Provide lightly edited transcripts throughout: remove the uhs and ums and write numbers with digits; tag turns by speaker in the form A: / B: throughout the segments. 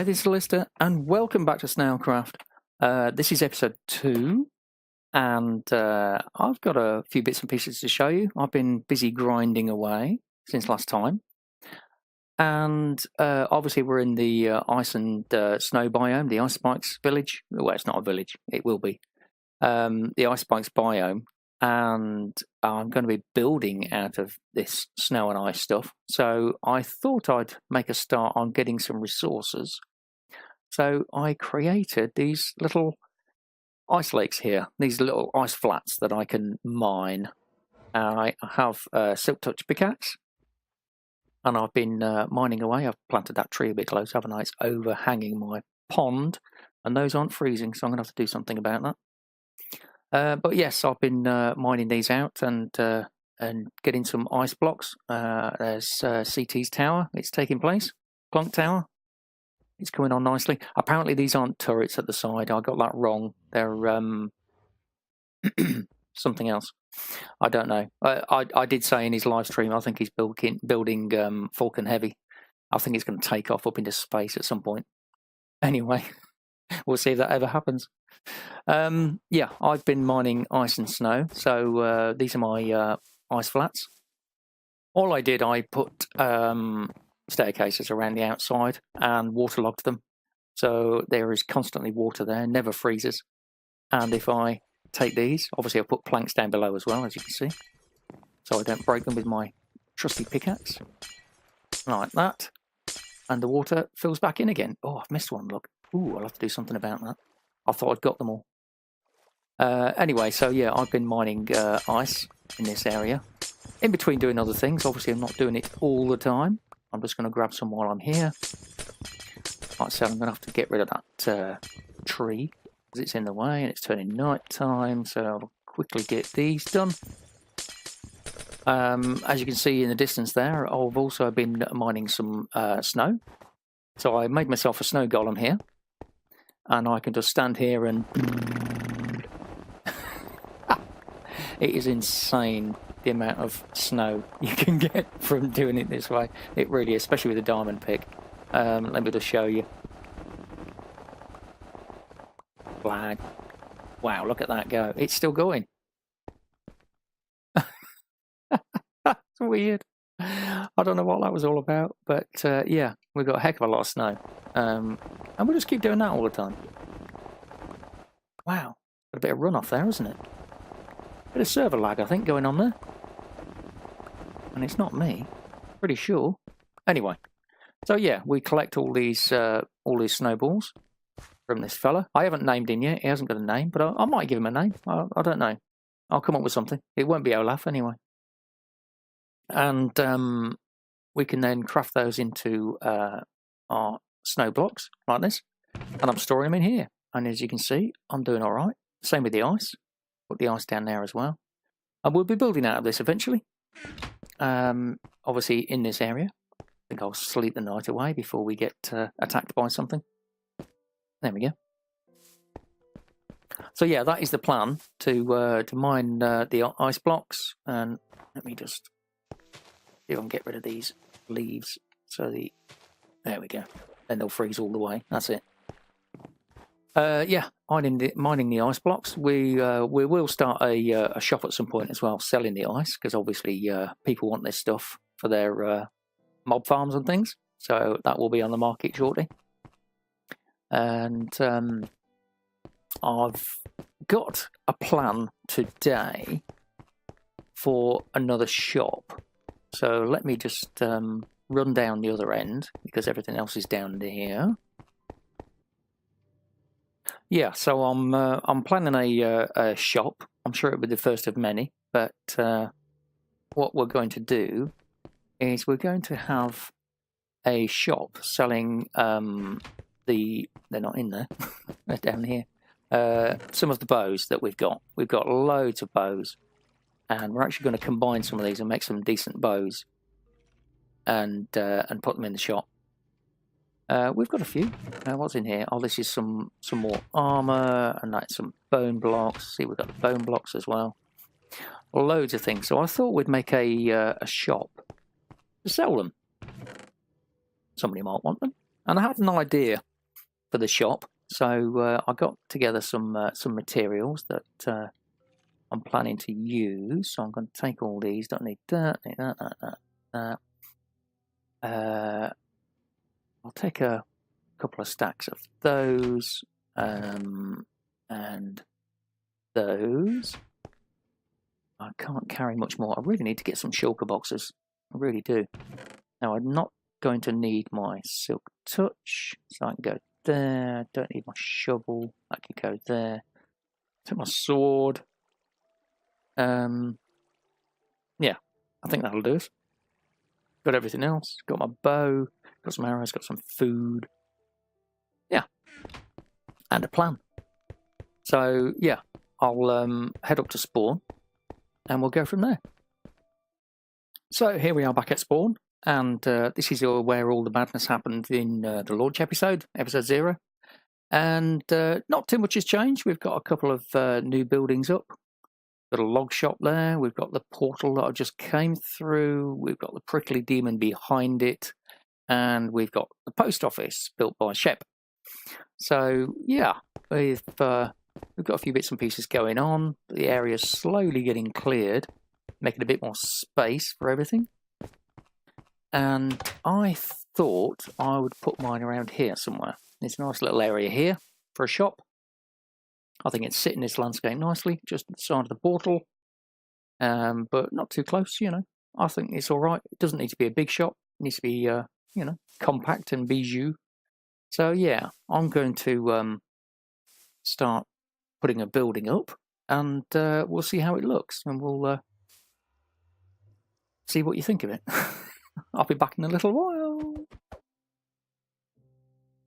A: this is Lister, and welcome back to Snailcraft. This is episode 2, and I've got a few bits and pieces to show you. I've been busy grinding away since last time, and obviously we're in the ice and snow biome, the Ice Spikes village. Well, it's not a village, it will be. The Ice Spikes biome, and I'm going to be building out of this snow and ice stuff. So I thought I'd make a start on getting some resources. So I created these little ice lakes here, these little ice flats that I can mine. I have a Silk Touch pickaxe, and I've been mining away. I've planted that tree a bit close, haven't I? It's overhanging my pond, and those aren't freezing, so I'm going to have to do something about that. But yes, I've been mining these out and getting some ice blocks. There's CT's tower. It's taking place. Plunk tower. It's coming on nicely. Apparently these aren't turrets at the side. I got that wrong. They're something else. I don't know. I did say in his live stream, I think he's building Falcon Heavy. I think it's going to take off up into space at some point. Anyway, we'll see if that ever happens. Yeah, I've been mining ice and snow, so these are my ice flats. All I did, I put staircases around the outside and waterlogged them, so there is constantly water there, never freezes. And if I take these, obviously I've put planks down below as well, as you can see, so I don't break them with my trusty pickaxe, like that, and the water fills back in again. Oh, I've missed one, look. Ooh, I'll have to do something about that. I thought I'd got them all. Anyway, so yeah, I've been mining ice in this area. In between doing other things, obviously I'm not doing it all the time. I'm just going to grab some while I'm here. Like I said, I'm going to have to get rid of that tree, because it's in the way and it's turning night time, so I'll quickly get these done. As you can see in the distance there, I've also been mining some snow. So I made myself a snow golem here. And I can just stand here and... It is insane the amount of snow you can get from doing it this way. It really is, especially with a diamond pick. Let me just show you. Flag. Wow, look at that go. It's still going. That's weird. I don't know what that was all about, but yeah, we've got a heck of a lot of snow. And we'll just keep doing that all the time. Wow, got a bit of runoff there, isn't it? Bit of server lag, I think, going on there. And it's not me, pretty sure. Anyway, so yeah, we collect all these snowballs from this fella. I haven't named him yet. He hasn't got a name, but I might give him a name. I don't know. I'll come up with something. It won't be Olaf anyway. And we can then craft those into our snow blocks like this, and I'm storing them in here. And as you can see, I'm doing all right. Same with the ice. Put the ice down there as well. And we'll be building out of this eventually. Obviously in this area. I think I'll sleep the night away before we get attacked by something. There we go. So yeah, that is the plan, to mine the ice blocks. And let me just see if I can get rid of these leaves. So there we go. Then they'll freeze all the way. That's it. Yeah, mining the ice blocks. We will start a shop at some point as well, selling the ice, because obviously people want this stuff for their mob farms and things. So that will be on the market shortly. And I've got a plan today for another shop. So let me just run down the other end, because everything else is down here. Yeah, so I'm planning a shop. I'm sure it'll be the first of many, but what we're going to do is we're going to have a shop selling they're not in there, they're down here, some of the bows that we've got. We've got loads of bows, and we're actually going to combine some of these and make some decent bows and put them in the shop. We've got a few. What's in here? Oh, this is some more armor, and that's some bone blocks. See, we've got the bone blocks as well. Loads of things. So I thought we'd make a shop to sell them. Somebody might want them. And I had an idea for the shop. So I got together some materials that I'm planning to use. So I'm going to take all these. Don't need that. Need that. I'll take a couple of stacks of those and those. I can't carry much more. I really need to get some shulker boxes. I really do. Now I'm not going to need my silk touch, so I can go there. Don't need my shovel. I can go there. Take my sword. Yeah, I think that'll do us. Got everything else. Got my bow. Got some arrows. Got some food. Yeah, and a plan. So yeah, I'll head up to spawn, and we'll go from there. So here we are back at spawn, and this is where all the madness happened in the launch episode 0. And not too much has changed. We've got a couple of new buildings up. Got a log shop there. We've got the portal that I just came through. We've got the prickly demon behind it. And we've got the post office built by Shep. So, yeah, we've got a few bits and pieces going on. The area's slowly getting cleared, making a bit more space for everything. And I thought I would put mine around here somewhere. There's a nice little area here for a shop. I think it's sitting this landscape nicely, just at the side of the portal. But not too close, you know. I think it's all right. It doesn't need to be a big shop. It needs to be, you know, compact and bijou. So, yeah, I'm going to start putting a building up, and we'll see how it looks, and we'll see what you think of it. I'll be back in a little while.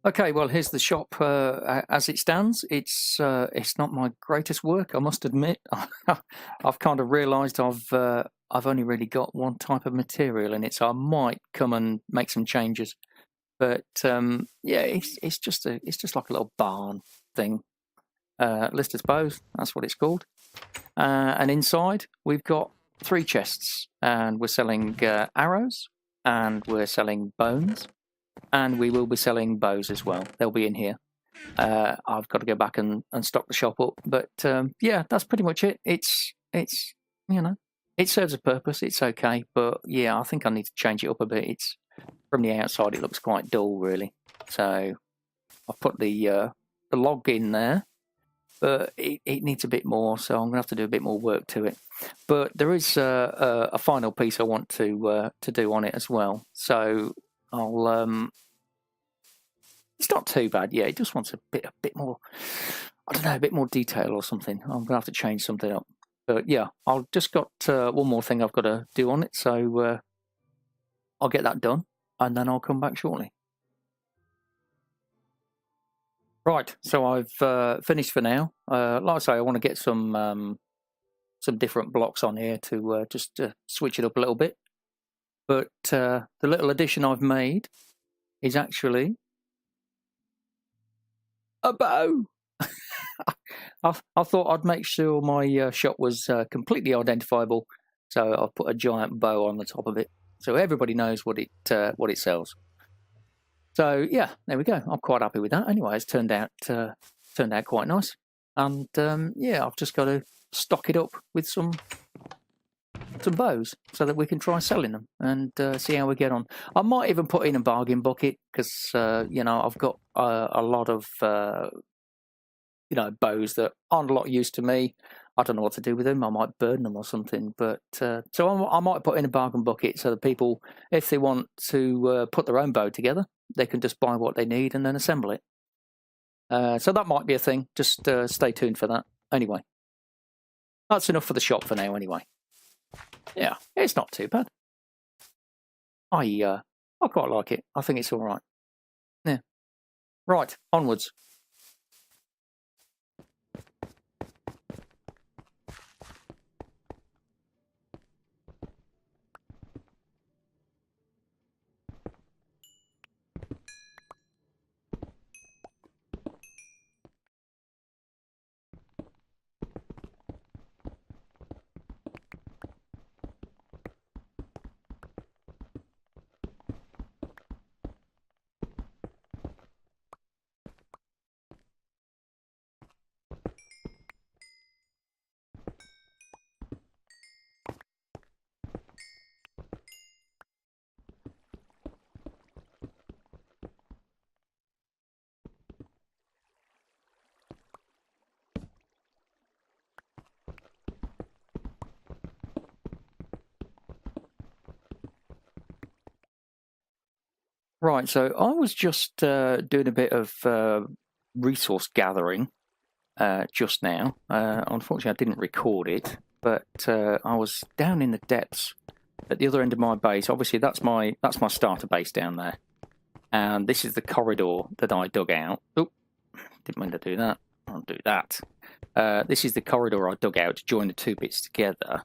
A: Okay, well, here's the shop as it stands. It's not my greatest work, I must admit. I've kind of realised I've only really got one type of material in it, so I might come and make some changes. But yeah, it's just like a little barn thing. Lister's bows, that's what it's called. And inside we've got 3 chests, and we're selling arrows, and we're selling bones. And we will be selling bows as well. They'll be in here. I've got to go back and stock the shop up. But yeah, that's pretty much it. It's you know, it serves a purpose. It's okay. But yeah, I think I need to change it up a bit. It's from the outside, it looks quite dull, really. So I've put the log in there, but it needs a bit more. So I'm going to have to do a bit more work to it. But there is a final piece I want to do on it as well. So I'll it's not too bad. Yeah, it just wants a bit more, I don't know, a bit more detail or something. I'm gonna have to change something up. But yeah, I've just got one more thing I've got to do on it, so I'll get that done, and then I'll come back shortly. Right, so I've finished for now. Like I say, I want to get some different blocks on here to just switch it up a little bit. But the little addition I've made is actually a bow. I thought I'd make sure my shop was completely identifiable, so I've put a giant bow on the top of it, so everybody knows what it sells. So yeah, there we go. I'm quite happy with that. Anyway, it's turned out quite nice, and yeah, I've just got to stock it up with some bows so that we can try selling them and see how we get on. I might even put in a bargain bucket because you know, I've got a lot of you know, bows that aren't a lot of use to me. I don't know what to do with them. I might burn them or something. But so I might put in a bargain bucket so that people, if they want to put their own bow together, they can just buy what they need and then assemble it. So that might be a thing. Just stay tuned for that. Anyway, that's enough for the shop for now. Anyway. Yeah, it's not too bad. I quite like it. I think it's all right. Yeah. Right, onwards. Right, so I was just doing a bit of resource gathering just now. Unfortunately, I didn't record it, but I was down in the depths at the other end of my base. Obviously, that's my starter base down there, and this is the corridor that I dug out. Oh, didn't mean to do that. I'll do that. This is the corridor I dug out to join the two bits together,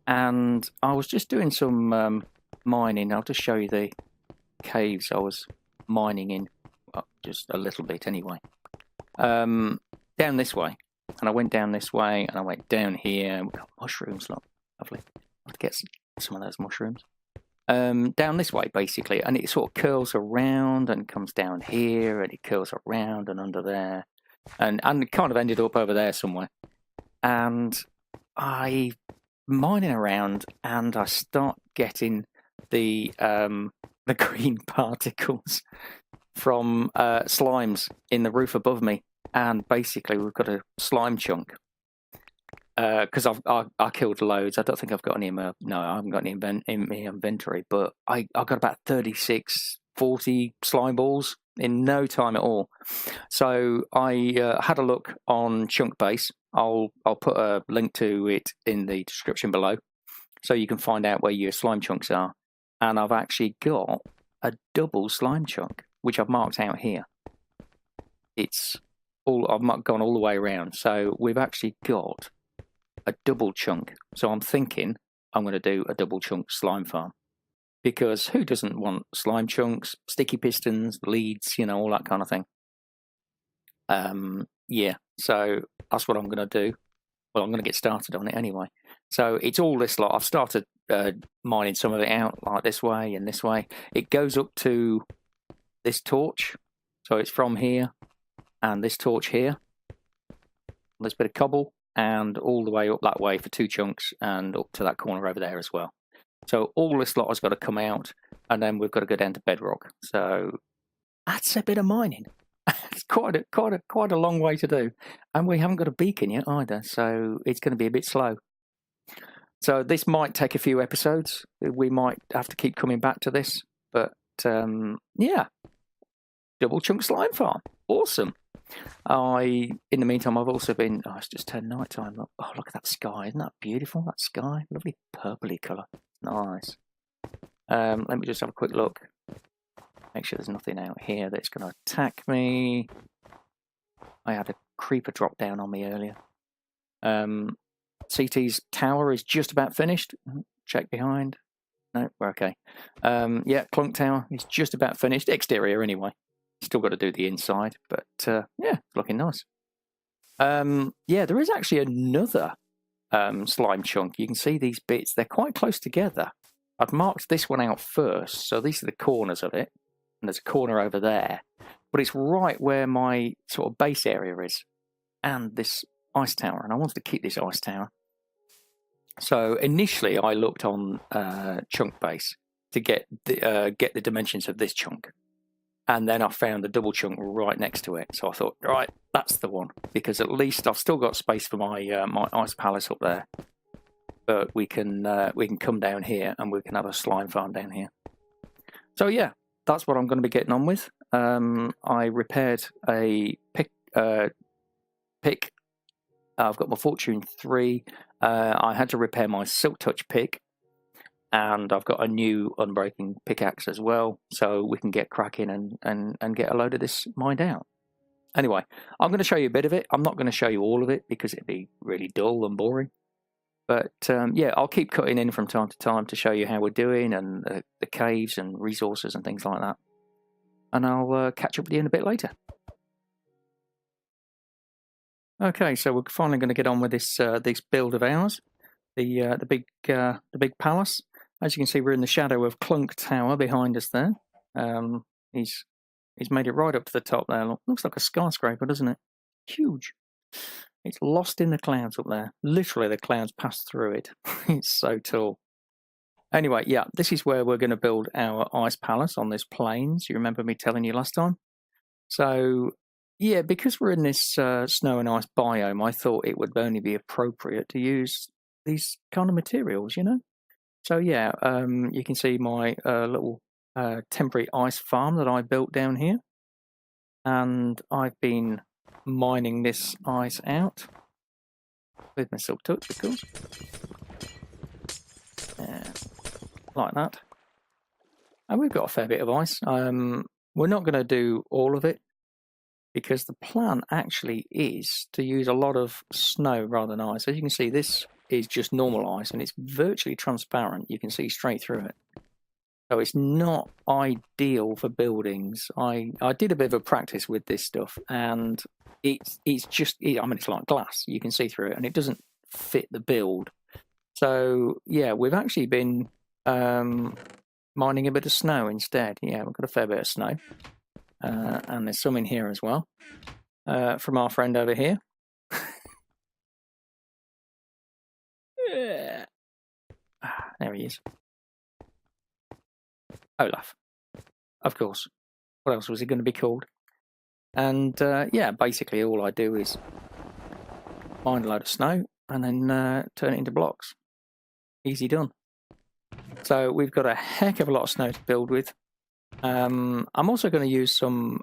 A: and I was just doing some mining. I'll just show you the caves I was mining in, just a little bit anyway. Down this way, and I went down this way, and I went down here, and we got mushrooms. Look, lovely. I'll have to get some of those mushrooms. Down this way, basically, and it sort of curls around and comes down here, and it curls around and under there, and it kind of ended up over there somewhere. And I mining around, and I start getting the green particles from slimes in the roof above me, and basically we've got a slime chunk. Because I killed loads. I don't think I've got any. No, I haven't got any in my inventory. But I got about 36, 40 slime balls in no time at all. So I had a look on Chunkbase. I'll put a link to it in the description below, so you can find out where your slime chunks are. And I've actually got a double slime chunk, which I've marked out here. I've gone all the way around. So we've actually got a double chunk. So I'm thinking I'm going to do a double chunk slime farm, because who doesn't want slime chunks, sticky pistons, leads, all that kind of thing. Yeah, so that's what I'm going to do. Well, I'm going to get started on it anyway. So it's all this lot. I've started mining some of it out, like this way and this way. It goes up to this torch. So it's from here and this torch here, this bit of cobble, and all the way up that way for two chunks, and up to that corner over there as well. So all this lot has got to come out, and then we've got to go down to bedrock. So that's a bit of mining. It's quite a long way to do, and we haven't got a beacon yet either, so it's going to be a bit slow. So this might take a few episodes. We might have to keep coming back to this, but yeah, double chunk slime farm, awesome. In the meantime, I've also been. It's just turned night time. Oh, look at that sky! Isn't that beautiful? That sky, lovely purpley colour. Nice. Let me just have a quick look. Make sure there's nothing out here that's going to attack me. I had a creeper drop down on me earlier. CT's tower is just about finished. Check behind. No, we're okay. Yeah, Clunk Tower is just about finished. Exterior anyway. Still got to do the inside, but yeah, it's looking nice. Yeah, there is actually another slime chunk. You can see these bits. They're quite close together. I've marked this one out first, so these are the corners of it. And there's a corner over there. But it's right where my sort of base area is. And this ice tower. And I wanted to keep this ice tower. So initially I looked on Chunkbase to get the dimensions of this chunk. And then I found the double chunk right next to it. So I thought, right, that's the one. Because at least I've still got space for my my ice palace up there. But we can come down here and we can have a slime farm down here. So yeah, that's what I'm going to be getting on with. I repaired a pick. I've got my Fortune 3. I had to repair my Silk Touch pick. And I've got a new Unbreaking pickaxe as well, so we can get cracking and get a load of this mined out. Anyway, I'm going to show you a bit of it. I'm not going to show you all of it because it'd be really dull and boring. But yeah, I'll keep cutting in from time to time to show you how we're doing and the caves and resources and things like that. And I'll catch up with you in a bit later. Okay, so we're finally going to get on with this build of ours, the big palace. As you can see, we're in the shadow of Clunk Tower behind us there. He's made it right up to the top there. Looks like a skyscraper, doesn't it? Huge. It's lost in the clouds up there. Literally, the clouds pass through it. It's so tall. Anyway, yeah, this is where we're going to build our ice palace on this plains. You remember me telling you last time? So, yeah, because we're in this snow and ice biome, I thought it would only be appropriate to use these kind of materials, So yeah, you can see my little temporary ice farm that I built down here. And I've been mining this ice out with my silk touch, of course. Like that. And we've got a fair bit of ice. We're not going to do all of it because the plan actually is to use a lot of snow rather than ice. As you can see, this is just normal ice and it's virtually transparent. You can see straight through it. So it's not ideal for buildings. I did a bit of a practice with this stuff and it's just, I mean, it's like glass. You can see through it and it doesn't fit the build. So yeah, we've actually been mining a bit of snow instead. Yeah, we've got a fair bit of snow. And there's some in here as well. From our friend over here. There he is. Olaf. Of course. What else was he going to be called? And yeah, basically all I do is mine a load of snow and then turn it into blocks. Easy done. So we've got a heck of a lot of snow to build with. I'm also going to use some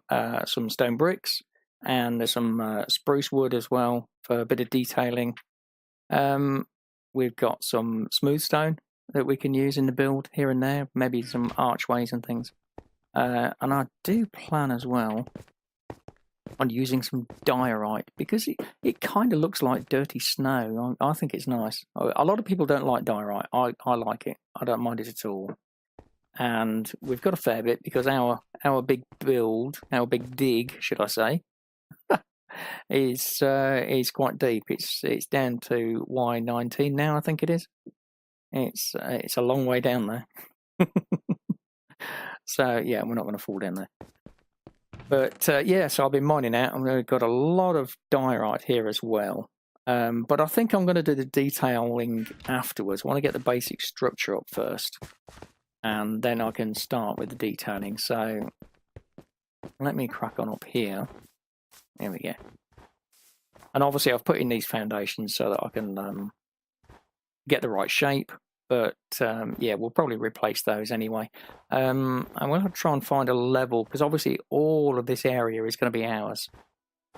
A: stone bricks, and there's some spruce wood as well for a bit of detailing. We've got some smooth stone that we can use in the build here and there, maybe some archways and things. And I do plan as well on using some diorite because it kind of looks like dirty snow. I think it's nice. A lot of people don't like diorite. I like it. I don't mind it at all. And we've got a fair bit because our big build, our big dig, should I say, is quite deep. It's down to Y19 now, I think it is. It's a long way down there. So yeah, we're not going to fall down there. But yeah, so I've been mining out, and we've got a lot of diorite here as well. But I think I'm going to do the detailing afterwards. I want to get the basic structure up first, and then I can start with the detailing. So let me crack on up here. There we go. And obviously I've put in these foundations so that I can get the right shape. But yeah, we'll probably replace those anyway. I'm going to try and find a level, because obviously all of this area is going to be ours.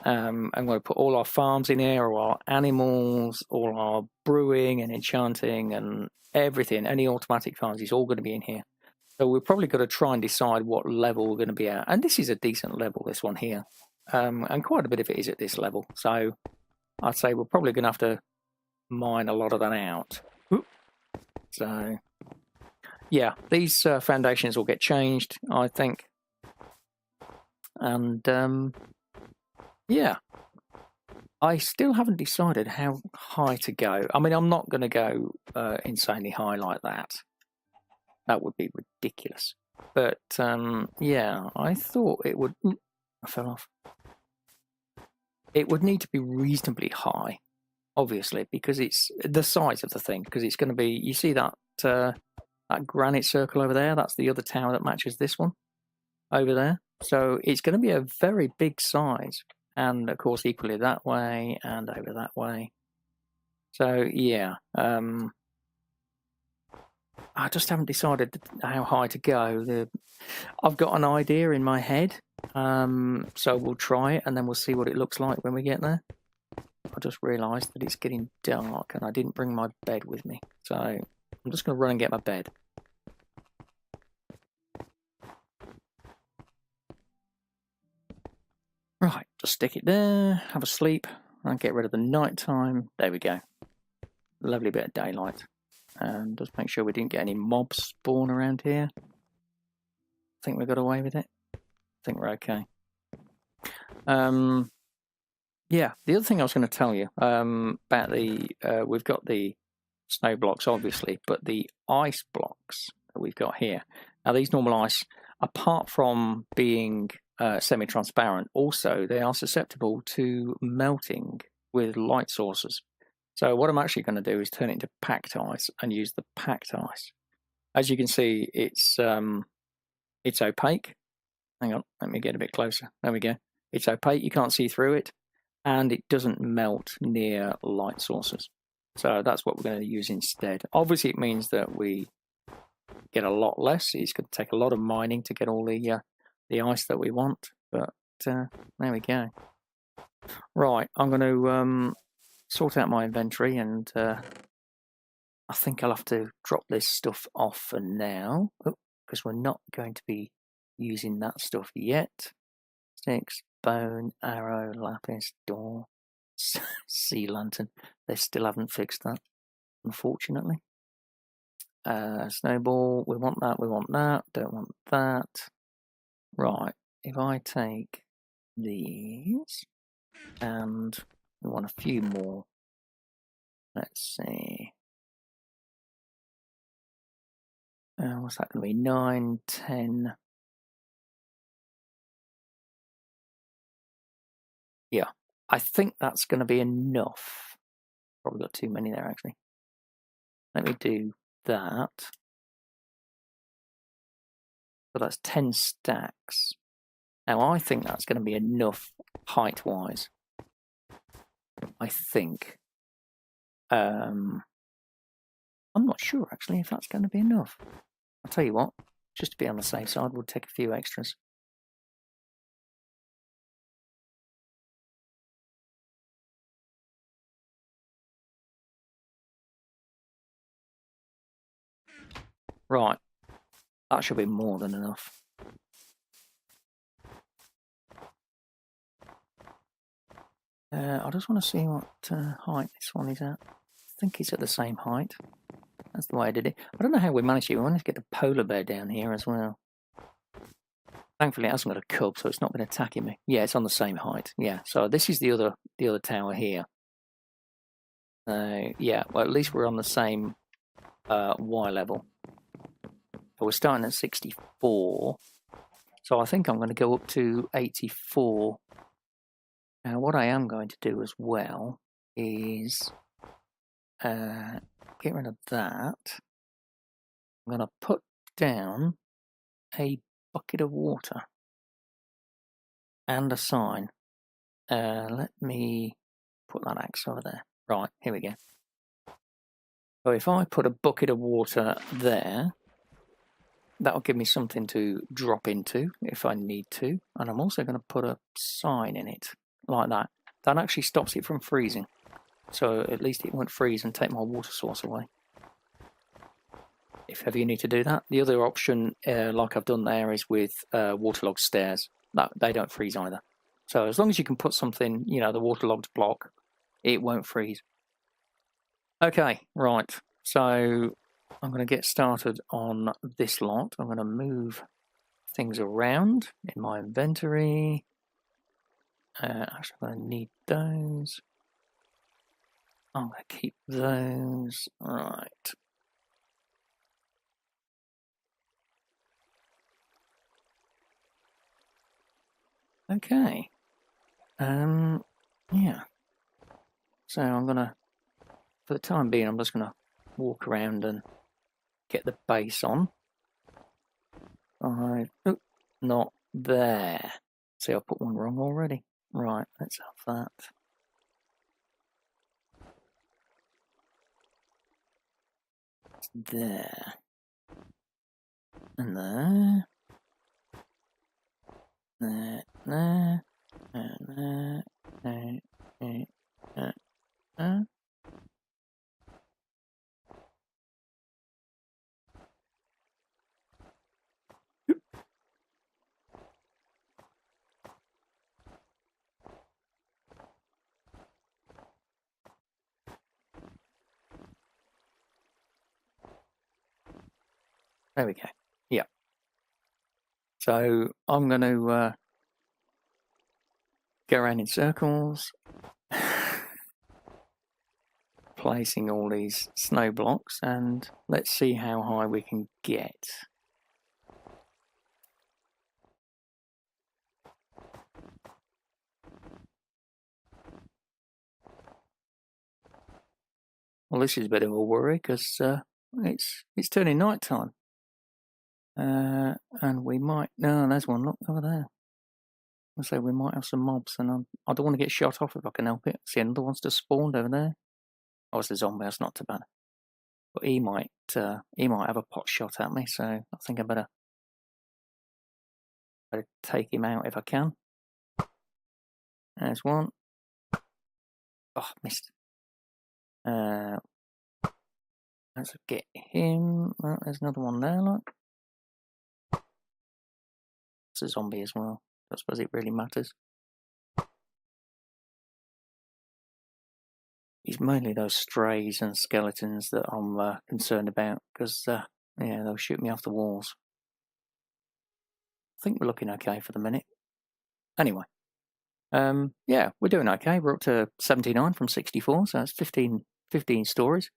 A: I'm going to put all our farms in here, all our animals, all our brewing and enchanting and everything. Any automatic farms is all going to be in here. So we're probably going to try and decide what level we're going to be at. And this is a decent level, this one here. And quite a bit of it is at this level. So I'd say we're probably going to have to mine a lot of that out. So, yeah, these foundations will get changed, I think. And, yeah, I still haven't decided how high to go. I mean, I'm not going to go insanely high like that. That would be ridiculous. But, yeah, I thought it would... I fell off. It would need to be reasonably high. Obviously, because it's the size of the thing, because it's going to be, you see that that granite circle over there, that's the other tower that matches this one over there. So it's going to be a very big size, and of course equally that way and over that way. So yeah, I just haven't decided how high to go. I've got an idea in my head, so we'll try it and then we'll see what it looks like when we get there. I just realised that it's getting dark and I didn't bring my bed with me. So I'm just going to run and get my bed. Right, just stick it there, have a sleep, and get rid of the night time. There we go. Lovely bit of daylight. And just make sure we didn't get any mobs spawn around here. I think we got away with it. I think we're okay. Yeah, the other thing I was going to tell you about we've got the snow blocks, obviously, but the ice blocks that we've got here. Now, these normal ice, apart from being semi-transparent, also they are susceptible to melting with light sources. So what I'm actually going to do is turn it into packed ice and use the packed ice. As you can see, it's opaque. Hang on, let me get a bit closer. There we go. It's opaque, you can't see through it. And it doesn't melt near light sources. So that's what we're going to use instead. Obviously, it means that we get a lot less. It's going to take a lot of mining to get all the ice that we want. But there we go. Right, I'm going to sort out my inventory, and I think I'll have to drop this stuff off for now, because we're not going to be using that stuff yet. Sticks, bone, arrow, lapis, door, sea lantern. They still haven't fixed that, unfortunately. Snowball, we want that, don't want that. Right, if I take these, and we want a few more. Let's see. What's that going to be? 9, 10. Yeah, I think that's going to be enough. Probably got too many there, actually. Let me do that. So that's 10 stacks. Now, I think that's going to be enough height-wise. I think. I'm not sure, actually, if that's going to be enough. I'll tell you what, just to be on the safe side, we'll take a few extras. Right, that should be more than enough. I just want to see what height this one is at. I think it's at the same height. That's the way I did it. I don't know how we managed it. We managed to get the polar bear down here as well. Thankfully, it hasn't got a cub, so it's not been attacking me. Yeah, it's on the same height. Yeah, so this is the other tower here. Yeah, well, at least we're on the same Y level. So we're starting at 64. So I think I'm going to go up to 84. Now, what I am going to do as well is get rid of that. I'm going to put down a bucket of water and a sign. Let me put that axe over there. Right, here we go. So if I put a bucket of water there, that'll give me something to drop into if I need to. And I'm also going to put a sign in it, like that. That actually stops it from freezing. So at least it won't freeze and take my water source away. If ever you need to do that. The other option, like I've done there, is with waterlogged stairs. They don't freeze either. So as long as you can put something, the waterlogged block, it won't freeze. Okay, right. So I'm going to get started on this lot. I'm going to move things around in my inventory. Actually, I'm going to need those. I'm going to keep those. Right. Okay. Yeah. So I'm going to, for the time being, I'm just going to walk around and get the base on. Not there. See, I put one wrong already. Right, let's have that. There. And there. There, there. And there. There. There we go. Yeah. So I'm going to go around in circles, placing all these snow blocks, and let's see how high we can get. Well, this is a bit of a worry because it's turning night time. And we might... No, there's one, look, over there. So we might have some mobs, and I don't want to get shot off if I can help it. See, another one's just spawned over there. Oh, it's a zombie, that's not too bad. But he might have a pot shot at me, so I think I better take him out if I can. There's one. Oh, missed. Let's get him. Oh, there's another one there, look. It's a zombie as well. I suppose it really matters. It's mainly those strays and skeletons that I'm concerned about, because yeah, they'll shoot me off the walls. I think we're looking okay for the minute. Anyway, yeah, we're doing okay. We're up to 79 from 64, so that's 15 stories.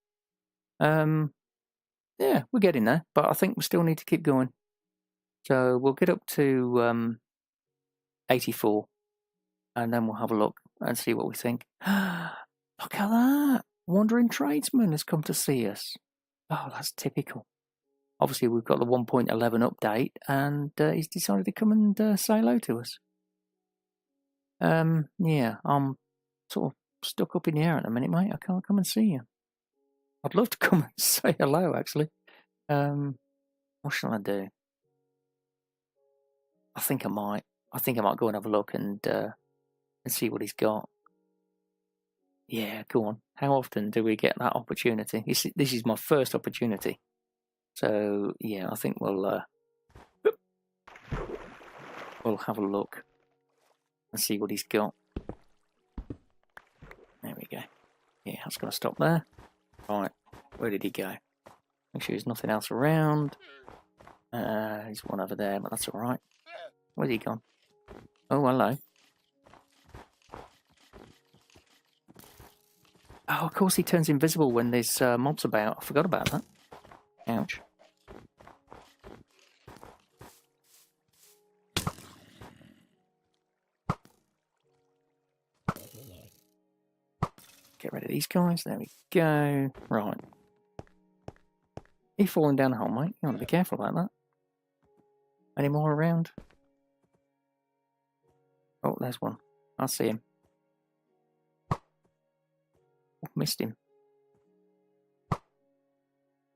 A: Yeah, we're getting there, but I think we still need to keep going. So we'll get up to 84, and then we'll have a look and see what we think. Look at that! Wandering Tradesman has come to see us. Oh, that's typical. Obviously, we've got the 1.11 update, and he's decided to come and say hello to us. Yeah, I'm sort of stuck up in the air at the minute, mate. I can't come and see you. I'd love to come and say hello, actually. What shall I do? I think I might go and have a look and see what he's got. Yeah, go on. How often do we get that opportunity? This is my first opportunity. So yeah, I think we'll have a look and see what he's got. There we go. Yeah, that's going to stop there. Right, where did he go? Make sure there's nothing else around. There's one over there, but that's all right. Where's he gone? Oh, hello. Oh, of course he turns invisible when there's mobs about. I forgot about that. Ouch. Get rid of these guys. There we go. Right. He's falling down the hole, mate. You want to be careful about that. Any more around? Oh, there's one. I see him. Oh, missed him.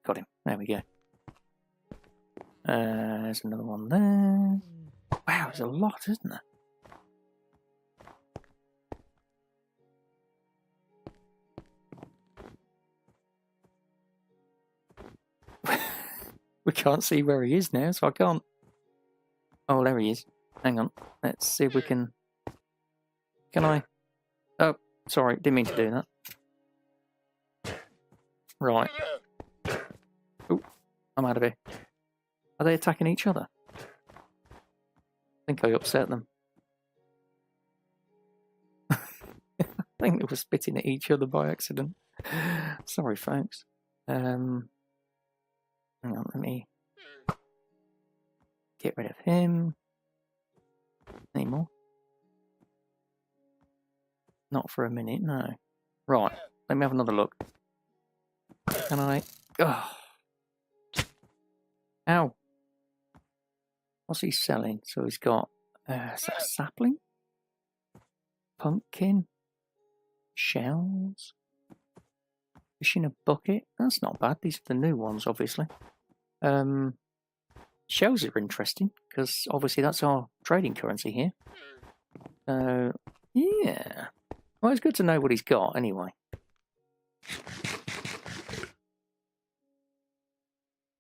A: Got him. There we go. There's another one there. Wow, there's a lot, isn't there? We can't see where he is now, so I can't. Oh, there he is. Hang on. Let's see if we can. Can I? Oh, sorry. Didn't mean to do that. Right. Oh, I'm out of here. Are they attacking each other? I think I upset them. I think they were spitting at each other by accident. Sorry, folks. Hang on, let me get rid of him. Any more? Not for a minute, no. Right, let me have another look. Can I? Oh. Ow. What's he selling? So he's got a sapling, pumpkin, shells, fish in a bucket. That's not bad. These are the new ones, obviously. Shells are interesting because obviously that's our trading currency here. Yeah. Well, it's good to know what he's got anyway.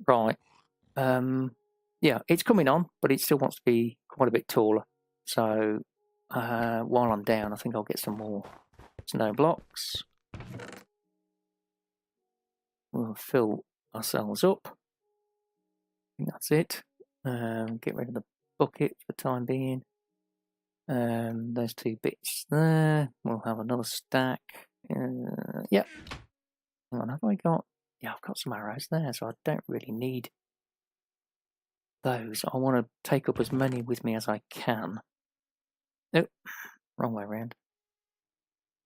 A: Right. Yeah, it's coming on, but it still wants to be quite a bit taller. So while I'm down, I think I'll get some more snow blocks. We'll fill ourselves up. I think that's it. Get rid of the bucket for the time being. Those two bits there. We'll have another stack. Yep. Hang on, have I got? Yeah, I've got some arrows there, so I don't really need those. I want to take up as many with me as I can. Nope, wrong way around.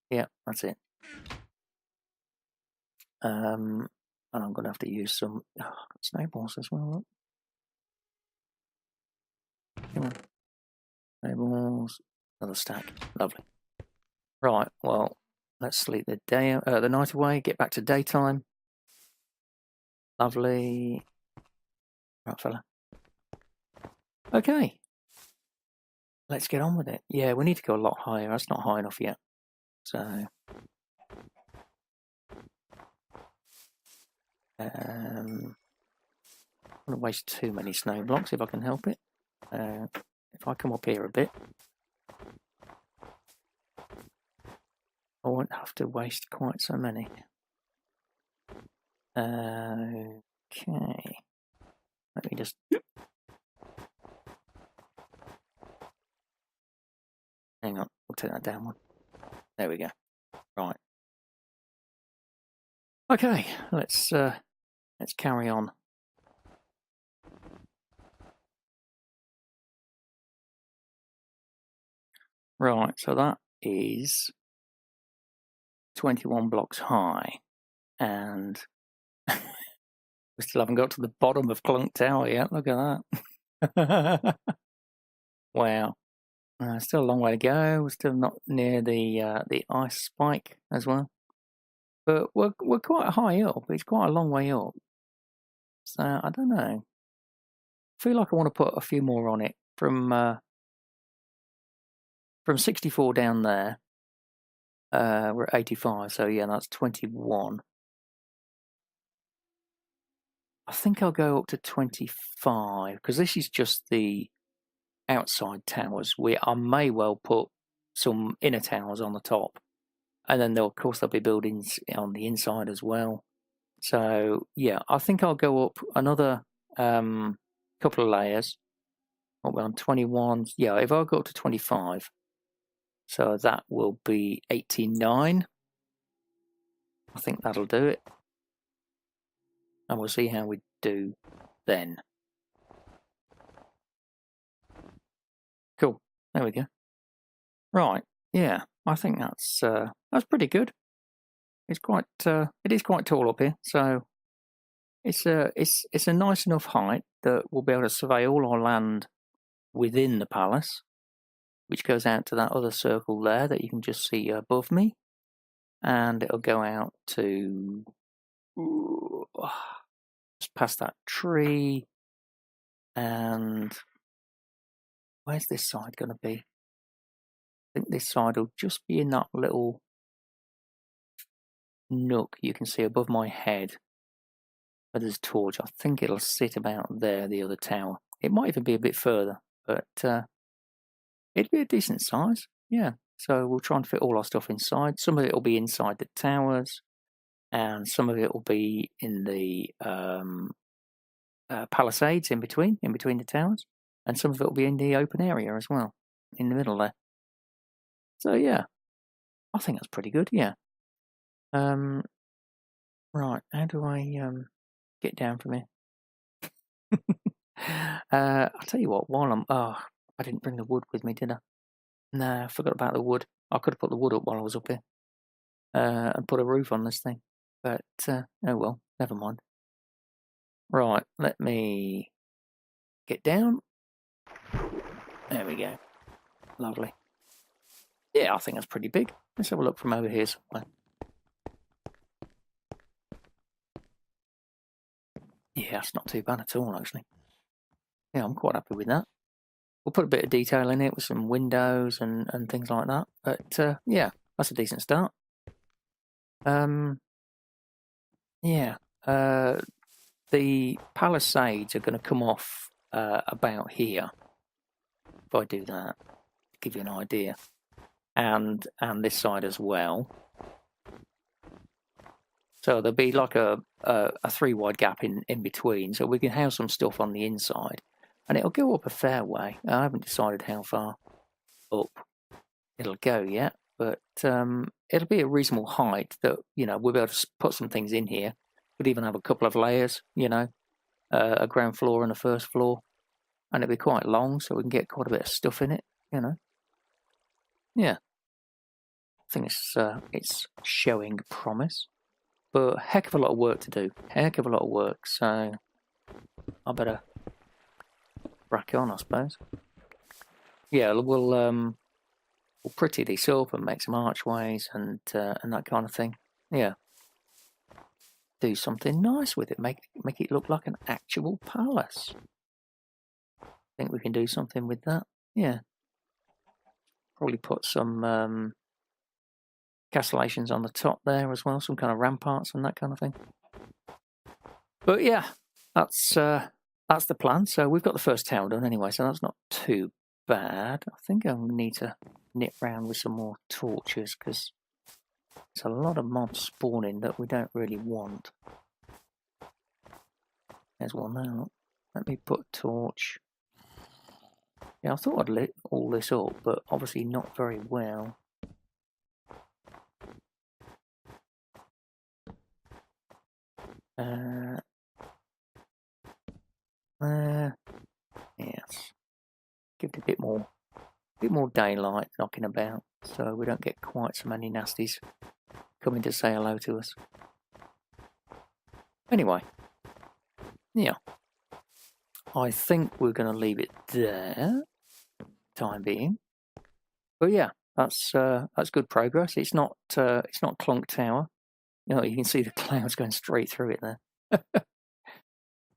A: Yeah, that's it. And I'm going to have to use some snowballs as well. Look. Come on. Snowballs. Another stack. Lovely. Right, well, let's sleep the night away, get back to daytime. Lovely. Right, fella. Okay. Let's get on with it. Yeah, we need to go a lot higher. That's not high enough yet. So, I don't want to waste too many snow blocks if I can help it. If I come up here a bit, I won't have to waste quite so many. Okay. Let me just... Hang on, we'll take that down one. There we go. Right. Okay, let's carry on. Right, so that is 21 blocks high, and we still haven't got to the bottom of Clunk Tower yet. Look at that. Wow. Still a long way to go. We're still not near the ice spike as well, but we're quite high up. It's quite a long way up. So I don't know. I feel like I want to put a few more on it from 64 down there. We're at 85, so yeah, that's 21. I think I'll go up to 25 because this is just the outside towers. I may well put some inner towers on the top, and then of course there'll be buildings on the inside as well. So yeah, I think I'll go up another couple of layers. What we're on 21. Yeah, if I go up to 25, so that will be 89. I think that'll do it, and we'll see how we do then. Cool. There we go. Right. Yeah, I think that's pretty good. It's quite it is quite tall up here, so it's a nice enough height that we'll be able to survey all our land within the palace, which goes out to that other circle there that you can just see above me, and it'll go out to just past that tree. And where's this side going to be? I think this side will just be in that little nook you can see above my head where there's a torch. I think it'll sit about there, the other tower. It might even be a bit further, but it'd be a decent size. Yeah, so we'll try and fit all our stuff inside. Some of it will be inside the towers, and some of it will be in the palisades in between the towers, and some of it will be in the open area as well, in the middle there. So yeah, I think that's pretty good. Yeah. Right, how do I get down from here? I'll tell you what. While I didn't bring the wood with me, did I? No, I forgot about the wood. I could have put the wood up while I was up here, and put a roof on this thing. But oh well, never mind. Right, let me get down. There we go. Lovely. Yeah, I think that's pretty big. Let's have a look from over here somewhere. Yeah, that's not too bad at all, actually. Yeah, I'm quite happy with that. We'll put a bit of detail in it with some windows and things like that. But yeah, that's a decent start. Yeah, the palisades are going to come off about here. If I do that, to give you an idea, and this side as well. So there'll be like a 3-wide gap in between, so we can house some stuff on the inside, and it'll go up a fair way. I haven't decided how far up it'll go yet, but it'll be a reasonable height that we'll be able to put some things in here. We'd even have a couple of layers, a ground floor and a first floor, and it'll be quite long, so we can get quite a bit of stuff in it. Yeah, I think it's showing promise. But a heck of a lot of work to do. Heck of a lot of work, so I better crack on, I suppose. Yeah, we'll pretty this up and make some archways and that kind of thing. Yeah. do something nice with it. Make it look like an actual palace. I think we can do something with that. Yeah. Probably put some castellations on the top there as well, some kind of ramparts and that kind of thing. But yeah, that's the plan. So we've got the first tower done anyway, so that's not too bad. I think I'll need to nip round with some more torches because there's a lot of mobs spawning that we don't really want. There's one now. Let me put a torch. Yeah, I thought I'd lit all this up, but obviously not very well. Yes. Give it a bit more daylight knocking about, so we don't get quite so many nasties coming to say hello to us. Anyway, yeah, I think we're going to leave it there, time being. But yeah, that's good progress. It's not Clunk Tower. You know, you can see the clouds going straight through it there.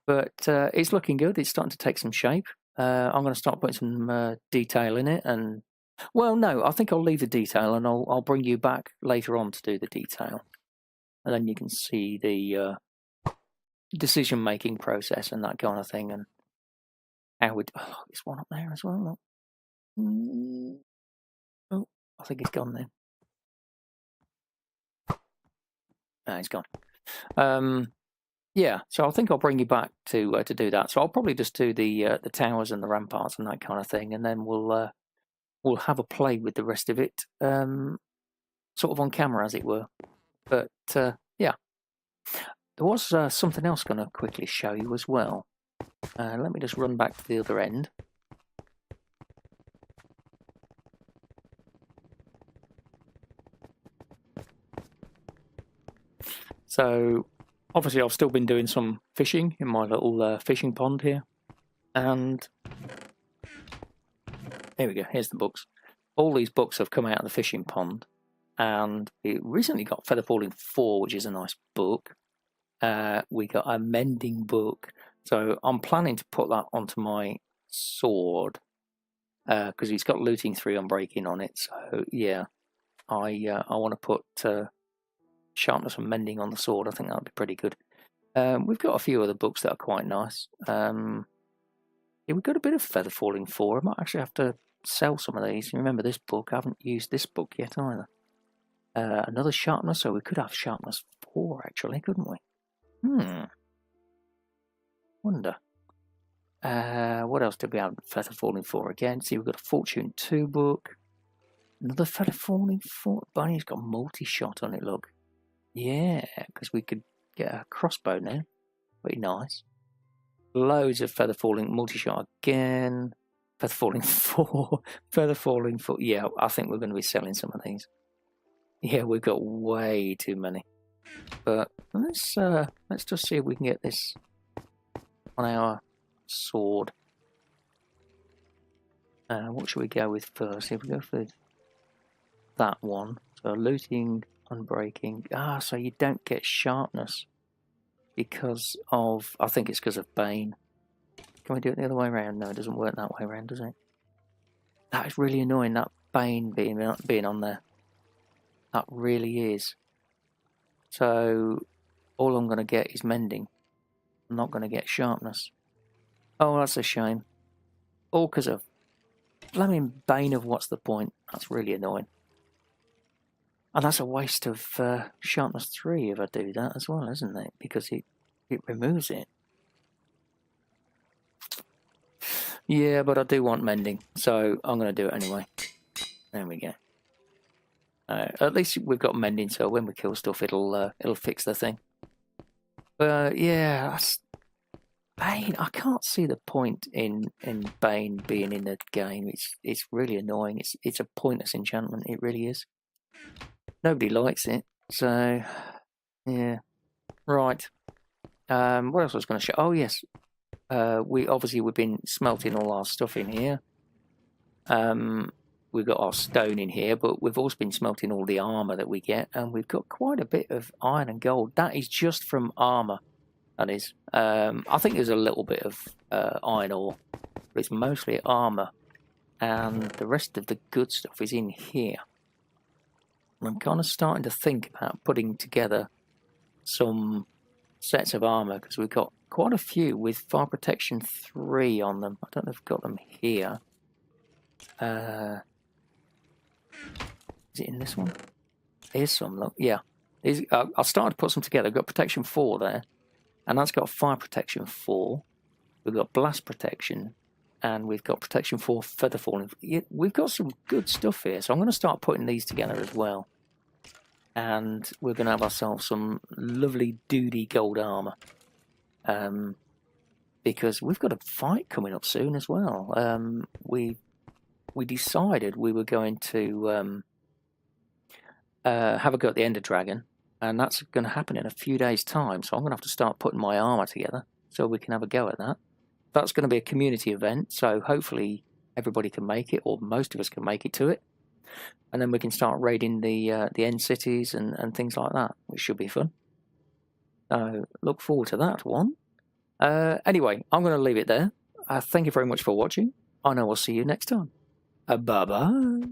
A: But it's looking good. It's starting to take some shape. I'm going to start putting some detail in it, and well, no, I think I'll leave the detail, and I'll bring you back later on to do the detail, and then you can see the decision-making process and that kind of thing, and how we. Oh, there's one up there as well. Oh, I think it's gone then. No, it's gone. Yeah, so I think I'll bring you back to do that. So I'll probably just do the towers and the ramparts and that kind of thing, and then we'll have a play with the rest of it, sort of on camera, as it were. But yeah, there was something else going to quickly show you as well. Let me just run back to the other end. So obviously I've still been doing some fishing in my little fishing pond here, and there we go, here's the books. All these books have come out of the fishing pond, and we recently got Feather Falling 4, which is a nice book. We got a mending book, so I'm planning to put that onto my sword, because it's got looting 3 unbreaking on it, so yeah, I want to put sharpness and mending on the sword. I think that would be pretty good. We've got a few other books that are quite nice. Yeah, we've got a bit of Feather Falling 4. I might actually have to sell some of these. Remember this book? I haven't used this book yet either. Another sharpness, so we could have sharpness 4 actually, couldn't we? Wonder. What else did we have Feather Falling 4 again? See, we've got a Fortune 2 book. Another Feather Falling 4. Bunny's got multi-shot on it, look. Yeah, because we could get a crossbow now. Pretty nice. Loads of Feather Falling multi-shot again. Feather Falling 4. Feather Falling 4. Yeah, I think we're going to be selling some of these. Yeah, we've got way too many. But let's just see if we can get this on our sword. What should we go with first? If we go for that one. So looting, unbreaking. So you don't get sharpness because of, I think it's because of Bane. Can we do it the other way around? No, it doesn't work that way around, does it? That is really annoying, that Bane being on there. That really is. So all I'm going to get is mending. I'm not going to get sharpness. Oh, that's a shame. All because of blaming Bane of what's the point. That's really annoying. And that's a waste of sharpness 3 if I do that as well, isn't it? Because it removes it. Yeah, but I do want mending, so I'm going to do it anyway. There we go. At least we've got mending, so when we kill stuff, it'll fix the thing. But yeah, that's Bane. I can't see the point in Bane being in the game. It's really annoying. It's a pointless enchantment. It really is. Nobody likes it, so yeah. Right. What else was I going to show? Oh yes. We've been smelting all our stuff in here. we've got our stone in here, but we've also been smelting all the armor that we get, and we've got quite a bit of iron and gold. That is just from armor. That is. I think there's a little bit of iron ore, but it's mostly armor, and the rest of the good stuff is in here. I'm kind of starting to think about putting together some sets of armor, because we've got quite a few with fire protection 3 on them. I don't know if I've got them here. Is it in this one? Here's some, look. Yeah. I'll start to put some together. We've got protection 4 there, and that's got fire protection 4. We've got blast protection, and we've got protection 4 feather falling. We've got some good stuff here, so I'm going to start putting these together as well. And we're going to have ourselves some lovely duty gold armor, because we've got a fight coming up soon as well. We decided we were going to have a go at the Ender Dragon, and that's going to happen in a few days' time. So I'm going to have to start putting my armor together so we can have a go at that. That's going to be a community event, so hopefully everybody can make it, or most of us can make it to it. And then we can start raiding the end cities and things like that, which should be fun. So look forward to that one. Anyway, I'm going to leave it there. Thank you very much for watching. I know I'll see you next time. Bye-bye.